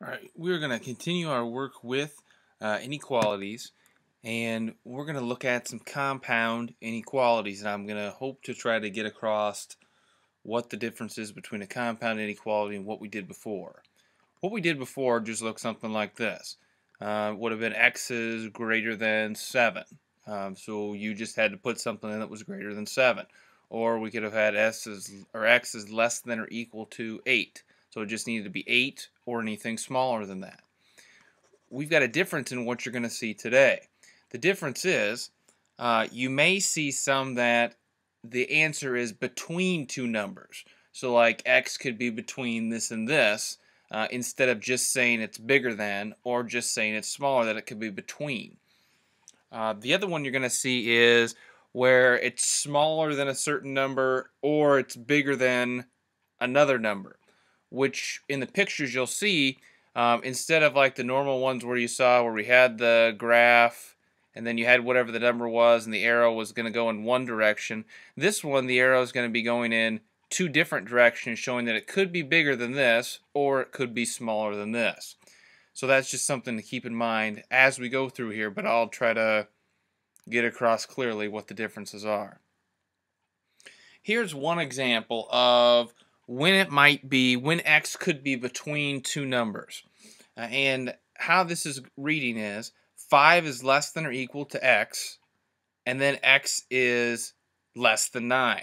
All right, we're going to continue our work with inequalities, and we're going to look at some compound inequalities, and I'm going to hope to try to get across what the difference is between a compound inequality and what we did before. What we did before just looked something like this. Would have been x is greater than 7. So you just had to put something in that was greater than 7. Or we could have had x is less than or equal to 8. So it just needed to be 8 or anything smaller than that. We've got a difference in what you're going to see today. The difference is you may see some that the answer is between two numbers. So like x could be between this and this instead of just saying it's bigger than or just saying it's smaller, that it could be between. The other one you're going to see is where it's smaller than a certain number or it's bigger than another number, which in the pictures you'll see instead of like the normal ones where you saw where we had the graph and then you had whatever the number was and the arrow was going to go in one direction, this one the arrow is going to be going in two different directions, showing that it could be bigger than this or it could be smaller than this. So that's just something to keep in mind as we go through here, but I'll try to get across clearly what the differences are. Here's one example of when x could be between two numbers. And how this is reading is 5 is less than or equal to x, and then x is less than 9.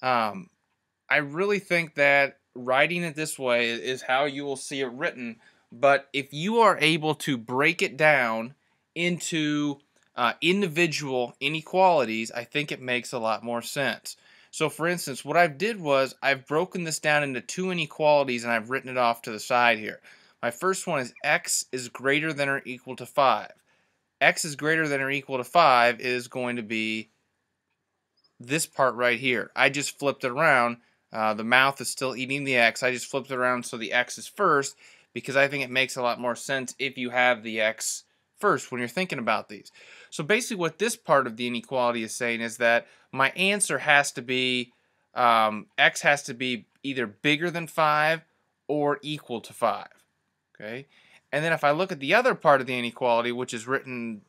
I really think that writing it this way is how you will see it written, but if you are able to break it down into individual inequalities, I think it makes a lot more sense. So for instance, what I did was I've broken this down into two inequalities and I've written it off to the side here. My first one is x is greater than or equal to 5. X is greater than or equal to 5 is going to be this part right here. I just flipped it around. The mouth is still eating the x. I just flipped it around so the x is first because I think it makes a lot more sense if you have the x first when you're thinking about these. So basically what this part of the inequality is saying is that my answer has to be x has to be either bigger than 5 or equal to 5. Okay? And then if I look at the other part of the inequality, which is written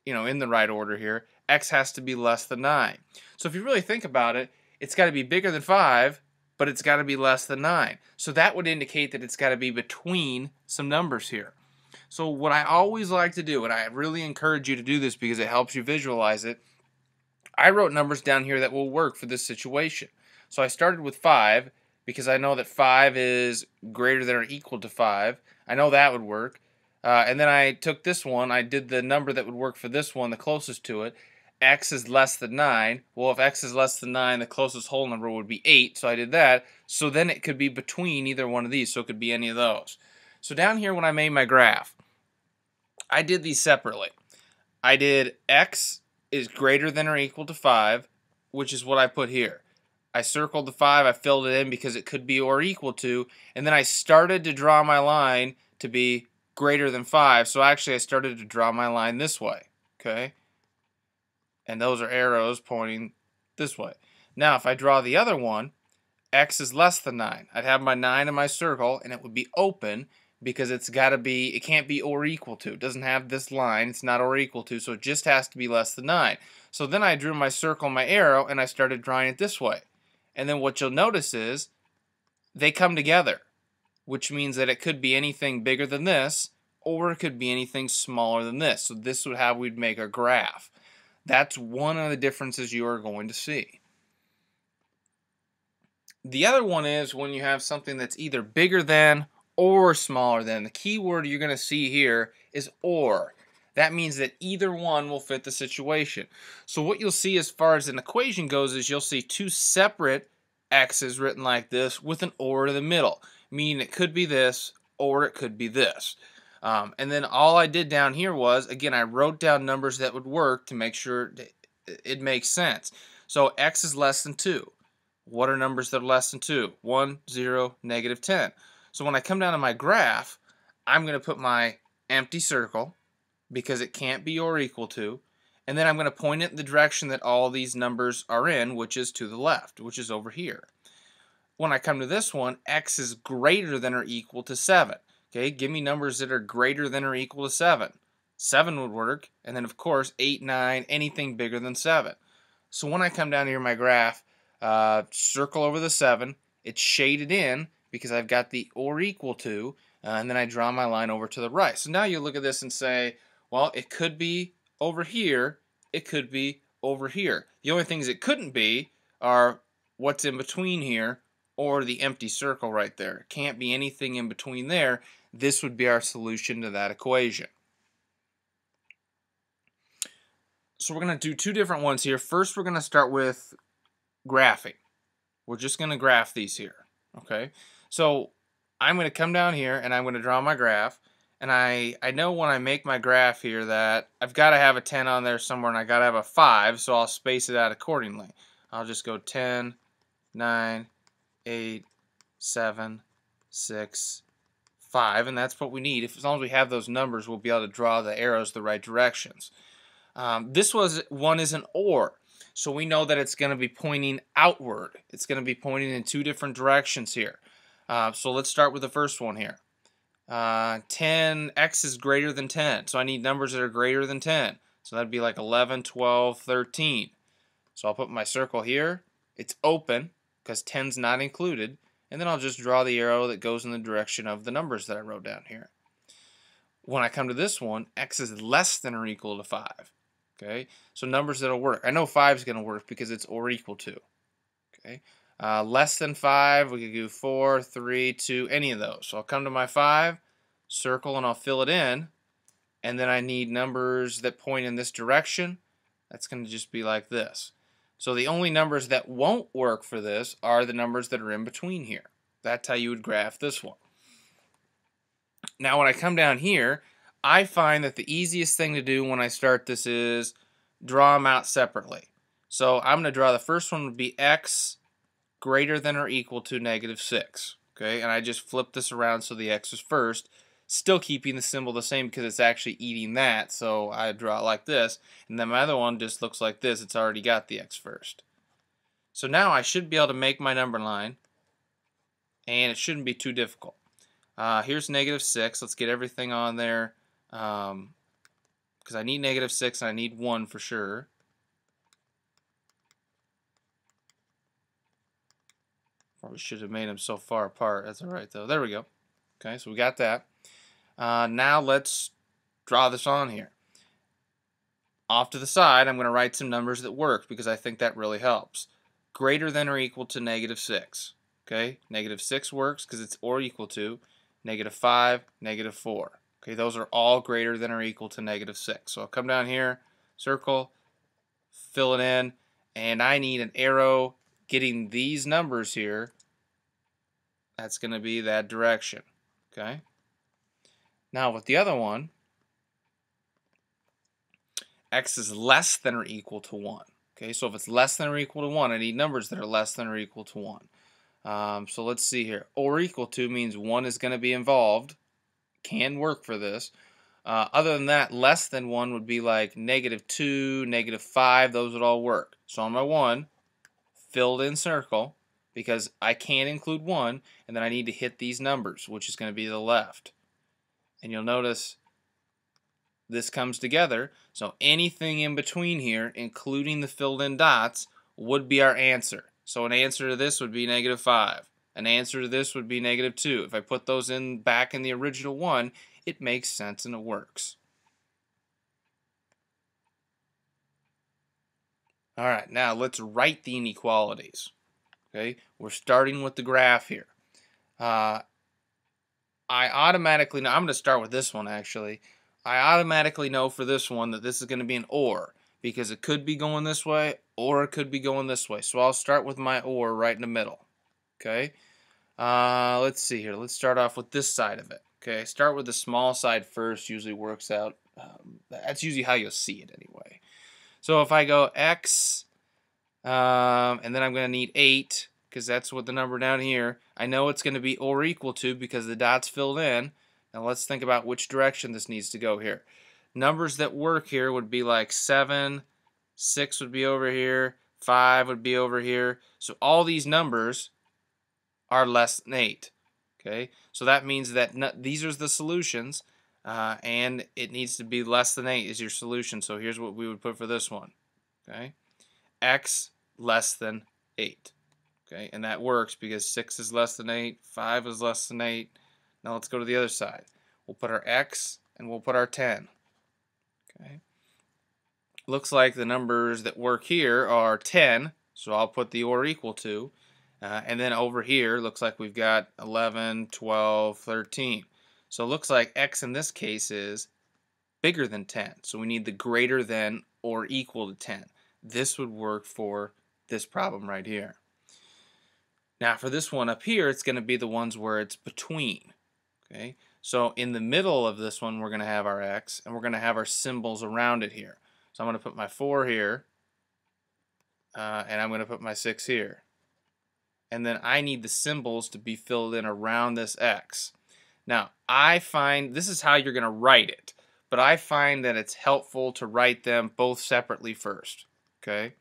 in the right order here, x has to be less than 9. So if you really think about it, it's got to be bigger than 5, but it's got to be less than 9. So that would indicate that it's got to be between some numbers here. So what I always like to do, and I really encourage you to do this because it helps you visualize it, I wrote numbers down here that will work for this situation. So I started with 5 because I know that 5 is greater than or equal to 5. I know that would work. And then I took this one, I did the number that would work for this one, the closest to it. X is less than 9. Well, if x is less than 9, the closest whole number would be 8, so I did that. So then it could be between either one of these, so it could be any of those. So down here when I made my graph, I did these separately. I did x is greater than or equal to 5, which is what I put here. I circled the 5, I filled it in because it could be or equal to, and then I started to draw my line to be greater than 5, so actually I started to draw my line this way, okay? And those are arrows pointing this way. Now if I draw the other one, x is less than 9. I'd have my 9 in my circle and it would be open because it can't be or equal to. It doesn't have this line, it's not or equal to, so it just has to be less than 9. So then I drew my circle, my arrow, and I started drawing it this way. And then what you'll notice is they come together, which means that it could be anything bigger than this or it could be anything smaller than this. So this is how we'd make a graph. That's one of the differences you are going to see. The other one is when you have something that's either bigger than or smaller than. The key word you're going to see here is or. That means that either one will fit the situation. So what you'll see as far as an equation goes is you'll see two separate x's written like this with an or in the middle, meaning it could be this or it could be this. And then all I did down here was, again, I wrote down numbers that would work to make sure it makes sense. So x is less than 2. What are numbers that are less than 2? 1, 0, negative 10. So when I come down to my graph, I'm going to put my empty circle because it can't be or equal to, and then I'm going to point it in the direction that all these numbers are in, which is to the left, which is over here. When I come to this one, x is greater than or equal to 7. Okay, give me numbers that are greater than or equal to 7. 7 would work, and then of course 8, 9, anything bigger than 7. So when I come down here in my graph, circle over the 7, it's shaded in because I've got the or equal to, and then I draw my line over to the right. So now you look at this and say, well, it could be over here, it could be over here. The only things it couldn't be are what's in between here or the empty circle right there. It can't be anything in between there. This would be our solution to that equation. So we're going to do two different ones here. First, we're going to start with graphing. We're just going to graph these here. Okay, so I'm going to come down here and I'm going to draw my graph. And I know when I make my graph here that I've got to have a 10 on there somewhere and I got to have a 5, so I'll space it out accordingly. I'll just go 10, 9, 8, 7, 6, 5, and that's what we need. As long as we have those numbers, we'll be able to draw the arrows the right directions. This one is an or, so we know that it's going to be pointing outward. It's going to be pointing in two different directions here. So let's start with the first one here. 10x is greater than 10, so I need numbers that are greater than 10. So that'd be like 11, 12, 13. So I'll put my circle here. It's open because 10's not included, and then I'll just draw the arrow that goes in the direction of the numbers that I wrote down here. When I come to this one, x is less than or equal to 5. Okay, so numbers that'll work. I know 5 is going to work because it's or equal to. Okay, less than 5, we could do 4, 3, 2, any of those. So I'll come to my 5, circle, and I'll fill it in. And then I need numbers that point in this direction. That's going to just be like this. So the only numbers that won't work for this are the numbers that are in between here. That's how you would graph this one. Now when I come down here, I find that the easiest thing to do when I start this is draw them out separately. So I'm going to draw the first one would be x greater than or equal to -6. Okay, and I just flip this around so the x is first, still keeping the symbol the same because it's actually eating that. So I draw it like this, and then my other one just looks like this. It's already got the x first. So now I should be able to make my number line, and it shouldn't be too difficult. Here's -6. Let's get everything on there because I need -6 and I need 1 for sure. Probably should have made them so far apart. That's all right though. There we go. Okay, so we got that. Now let's draw this on here. Off to the side, I'm going to write some numbers that work because I think that really helps. Greater than or equal to -6. Okay, -6 works because it's or equal to. -5, -4. Okay, those are all greater than or equal to -6. So I'll come down here, circle, fill it in, and I need an arrow getting these numbers here. That's going to be that direction. Okay. Now with the other one, x is less than or equal to 1. Okay, so if it's less than or equal to 1, I need numbers that are less than or equal to 1. So let's see here. Or equal to means 1 is going to be involved. Can work for this. Other than that, less than 1 would be like -2, -5. Those would all work. So on my 1, filled in circle, because I can't include 1, and then I need to hit these numbers, which is going to be the left. And you'll notice this comes together. So anything in between here, including the filled in dots, would be our answer. So an answer to this would be -5. An answer to this would be -2. If I put those in back in the original one, it makes sense and it works. All right, now let's write the inequalities. Okay, we're starting with the graph here. I automatically know, I'm going to start with this one actually. I automatically know for this one that this is going to be an or, because it could be going this way or it could be going this way. So I'll start with my or right in the middle. Okay, let's see here. Let's start off with this side of it. Okay, start with the small side first. Usually works out. That's usually how you'll see it anyway. So if I go x, and then I'm going to need 8, because that's what the number down here. I know it's going to be or equal to because the dot's filled in. Now let's think about which direction this needs to go here. Numbers that work here would be like 7, 6 would be over here, 5 would be over here. So all these numbers are less than 8. Okay, so that means that these are the solutions, and it needs to be less than 8 is your solution. So here's what we would put for this one. Okay, x less than 8. Okay, and that works because 6 is less than 8, 5 is less than 8. Now let's go to the other side. We'll put our x and we'll put our 10. Okay, looks like the numbers that work here are 10, so I'll put the or equal to. And then over here, looks like we've got 11, 12, 13. So it looks like x in this case is bigger than 10. So we need the greater than or equal to 10. This would work for this problem right here. Now for this one up here, it's going to be the ones where it's between. Okay, so in the middle of this one, we're going to have our x, and we're going to have our symbols around it here. So I'm going to put my 4 here, and I'm going to put my 6 here. And then I need the symbols to be filled in around this x. Now, I find this is how you're going to write it, but I find that it's helpful to write them both separately first. Okay,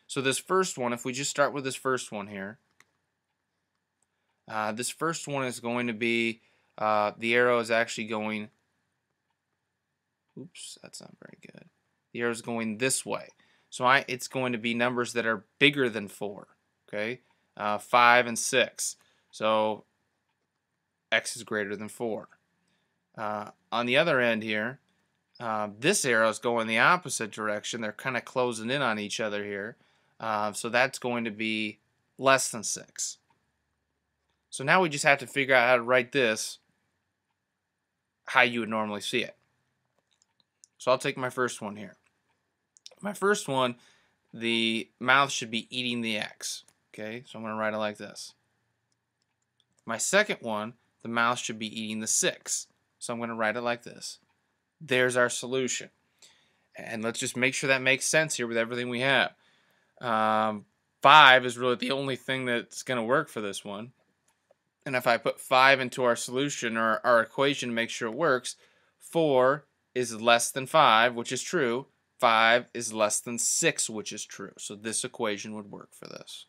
so this first one, if we just start with this first one here, this first one is going to be, the arrow is actually going, oops, that's not very good. The arrow is going this way. So it's going to be numbers that are bigger than 4. Okay, 5 and 6. So x is greater than 4. On the other end here, this arrow is going the opposite direction. They're kind of closing in on each other here. So that's going to be less than 6. So now we just have to figure out how to write this how you would normally see it. So I'll take my first one here. My first one, the mouth should be eating the x. Okay, so I'm going to write it like this. My second one, the mouth should be eating the 6. So I'm going to write it like this. There's our solution. And let's just make sure that makes sense here with everything we have. 5 is really the only thing that's going to work for this one. And if I put 5 into our solution or our equation to make sure it works, 4 is less than 5, which is true. 5 is less than 6, which is true. So this equation would work for this.